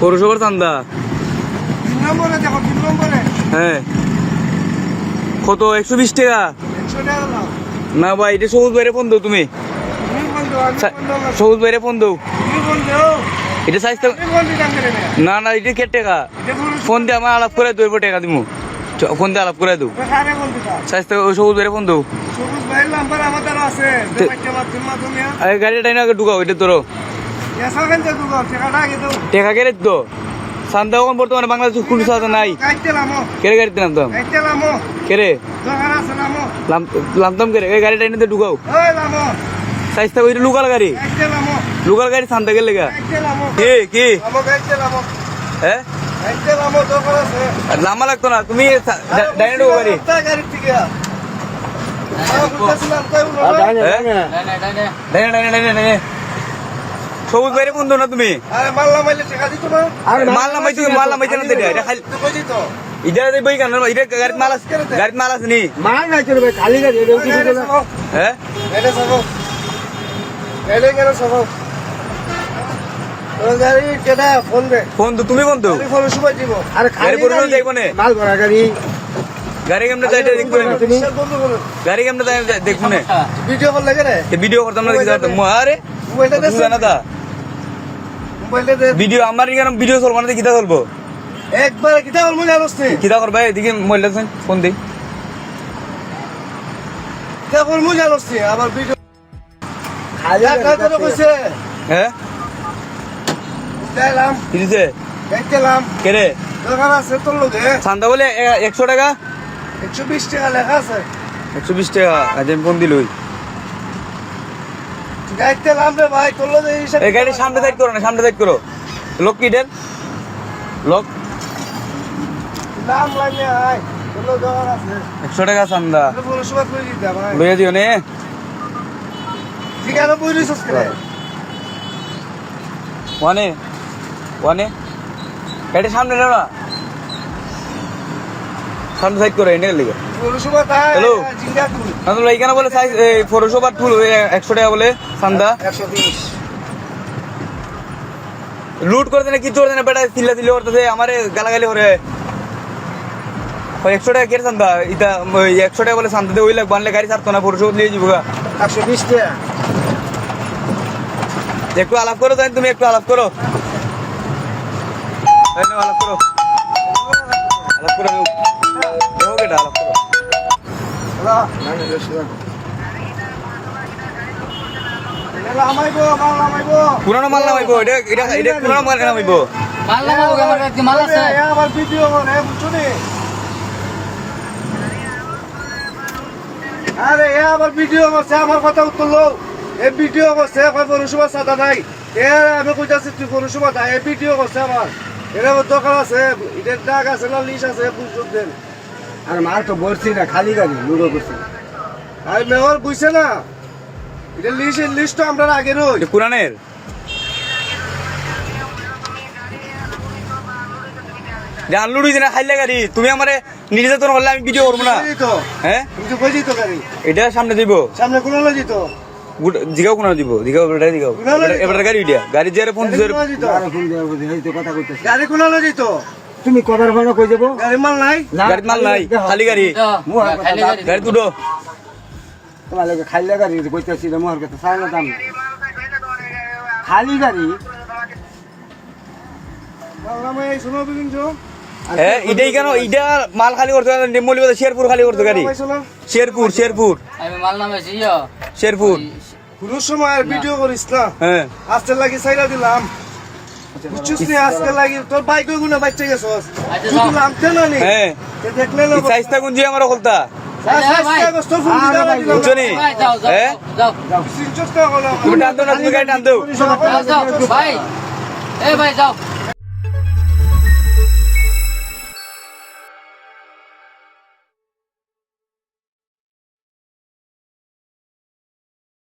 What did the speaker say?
পৌরসভার চান্দা 3 নম্বরে দেখো 3 নম্বরে হ্যাঁ কত 120 টাকা 100 টাকা দাও না ভাই এটা সবুজ বাইরে ফোন দাও তুমি তুমি ফোন দাও আমি ফোন দাও সবুজ বাইরে ফোন দাও তুমি ফোন দাও এটা সাইজ তুমি ফোন দিতাম করে না না এটা কে টাকা এটা ফোন ফোন দিয়ে আমার আলাপ করে দেবো টাকা দিব ফোন দিয়ে আলাপ করে দেবো কারে ফোন দিতা সাইজ সবুজ বাইরে ফোন দাও সবুজ ভাইয়ের নাম্বার আমার দ্বারা আছে দেখাইতে মাধ্যম মাধ্যমে আরে গাড়ি টাইনা আগে ঢুকাও এটা তোর এসা কেন তো দুগো টাকাটা আগে দাও টাকা কেড়ে তো চান্দা এখন বর্তমানে বাংলাদেশ কোনো চান্দা নাই কাইতে লামো কেড়ে গাড়িতে নামতাম কাইতে লামো কেড়ে দরকার আছে লামো লামতাম কেড়ে এই গাড়ি টাইনে ঢুকাও ওই লামো সাইজটা ওইটা লোকাল গাড়ি কাইতে লামো লোকাল গাড়ি চান্দা গেলে গা কাইতে লামো কি লামো কাইতে লামো হ্যাঁ কাইতে লামো দরকার আছে আর লাম্বা লাগতো না তুমি ডাইনে ঢুকো গাড়ি গাড়ি থেকে ডাইনে ডাইনে ডাইনে ডাইনে সবুজ বাইরে বন্ধু না তুমি আরে মাল্লা মাইলে টাকা দিত না মাল নামাই তুমি মাল নামাইতে না এটা খালি তুই কই দিত এটা বই কেন এটা গাড়িতে মাল আছে নি মাল নাই চলবে খালি গাড়ি এটা উঠে দিতে না হ্যাঁ এটা সব এটা কেন সব তোর গাড়ি কেডা ফোন দে ফোন তো তুমি ফোন তো আমি ফোন সুবাই দিব আরে গাড়ি খালি পরিমাণ গাড়ি দেখবো না মাল ভরা গাড়ি গাড়ি কেমনে যাই দেখবো না তুমি বন্ধ করো গাড়ি কেমনে যাই দেখবো না ভিডিও কল লাগে রে ভিডিও করতাম না দেখতে আরে মোবাইলটা দে বুঝা না তা মোবাইলটা দে ভিডিও আমার কেন ভিডিও চলবো না কিতা চলবো একবার কিটা বল মনে আনস্তে কিতা করবা এদিকে মোবাইলটা ফোন দিই কিটা বল মনে আনস্তে আবার ভিডিও খালি টাকা কত কইছে হ্যাঁ দিলাম কি দিছে দেখলাম কেরে দরকার আছে তোর লগে চান্দা বলে 100 টাকা 120 টাকা লেখা আছে 120 টাকা আজ আমি ফোন দিলই দেখলাম রে ভাই তোর লগে এই গাড়ি সামনে সাইড করো না সামনে সাইড করো লোক কি দেন লোক নাম লাগে আয় তোর লগে দরকার আছে 100 টাকা চান্দা তোর ফোন সুবাই কই দিতে ভাই লইয়া দিও নে ঠিকানা বইরিস করে ওয়ানে ওয়ানে গাড়ি সামনে নাও না সামনে সাইড করো এনে লিগে ফোন সুবাই তাই Hello? জিঙ্গা তুই না তো এইখানে বলে সাইজ পৌরসভা টুল 100 টাকা বলে চান্দা 120 লুট করতে না কিছু করতে না বেটা চিল্লা চিল্লি করতেছে আমারে গালাগালি করে 100 টাকা কেটে চান্দা ইটা 100 টাকা বলে চান্দা দিয়ে ওই লাগ বানলে গাড়ি ছাড়তো না পৌরসভা নিয়ে যাবো 120 টাকা একটু আলাপ করো তাই তুমি একটু আলাপ করো আলাপ করো আলাপ করো দেখো কেটা আলাপ করো পুরানো মাল নামাইবো এটা এটা এটা পুরানো মাল নামাইবো মাল লাগাবো আমার কাছে মাল আছে আবার ভিডিও করে বুঝছো নি আরে আবার ভিডিও করছে আমার কথা উত্তর লো এই ভিডিও করছে পৌরসভা সাদা নাই আমি কইতাছি তুই পৌরসভা তাই এই ভিডিও করছে আমার এর দোকান আছে এটার ডাক আছে না লিস্ট আছে বুঝছো দেন আর মাল তো বলছি না খালি গাড়ি লুডো করছি আর মেয়র বুঝছে না এটা লিস্ট তো আমরা আগে রই এটা পুরানের আনলুড়ি দিনা খাইলে গাড়ি তুমি আমারে নির্যাতন করলে আমি ভিডিও করবো না হ্যাঁ তুমি তো কই দিত গাড়ি এটা সামনে দিব সামনে কোন দিত জিগাও কোনো দিব জিগাও এটা দিগাও এবার গাড়ি উঠিয়া গাড়ি যে ফোন দিছে দিত আর ফোন দেওয়া বুঝি এই তো কথা কইতেছি গাড়ি কোন দিত তুমি কবার ফোন কই দেবো গাড়ি মাল নাই গাড়ি মাল নাই খালি গাড়ি গাড়ি তুলো তোমার লাগে খালি গাড়ি কইতেছি রে মোর কথা সারা দাম খালি গাড়ি বললাম এই শুনো বিকিনছো হ্যাঁ এটাই কেন এটা মাল খালি করতে মৌলিবাদ শেরপুর খালি করতে গাড়ি শেরপুর শেরপুর আমি মাল নামাইছি শেরপুর পুরো সময় আর ভিডিও করিস না হ্যাঁ আজকে লাগি সাইরা দিলাম বুঝছিস নি আজকে লাগি তোর বাইক গুলো বাচ্চা গেছস তুই দিলাম কেন নি হ্যাঁ দেখলে না সাইজটা কোন যে আমার খোলতা বুঝছো নি হ্যাঁ সিনচস কা হলো তুমি টান দাও না তুমি গাড়ি টান দাও ভাই এ ভাই যাও